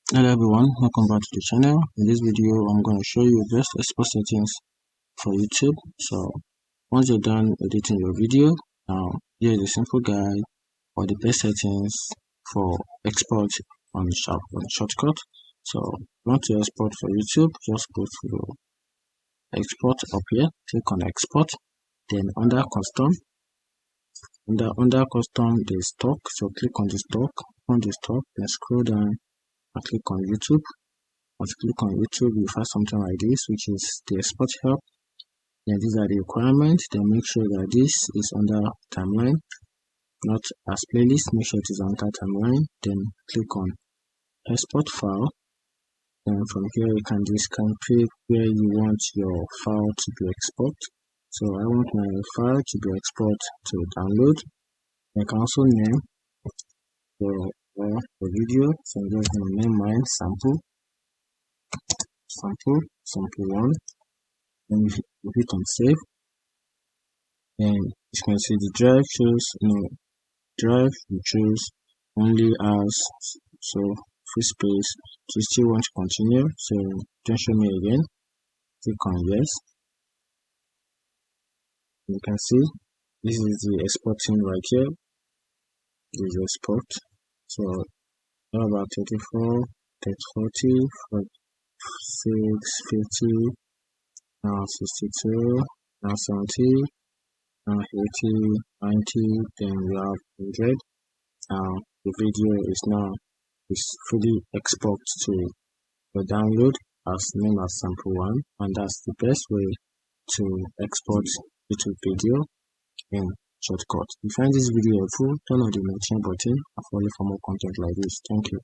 Hello everyone, welcome back to the channel. In this video I'm going to show you best export settings for YouTube. So once you're done editing your video, here is a simple guide for the best settings for export on Shotcut. So if you want to export for YouTube, just go to export up here, click on export, then under custom, under custom there's stock, so click on the stock, then scroll down and click on YouTube. Once you click on YouTube, you find something like this, which is the export help. Then these are the requirements. Then make sure that this is under timeline, not as playlist. Make sure it is under timeline. Then click on export file. Then from here you can pick where you want your file to be exported. So I want my file to be exported to download. I can also name the video. So I'm just going to name mine sample 1. Then you hit on save, and you can see the drive you choose only as so free space. So you still want to continue, so don't show me again, click on yes. You can see this is the exporting right here. This is export. So about 34, 40, 46, 50, now 62, now 70, now 80, 90, then we have 100. The video is fully export to the download as name as sample 1, and that's the best way to export YouTube video in Shotcut. If you find this video helpful, turn on the notification button and follow for more content like this. Thank you.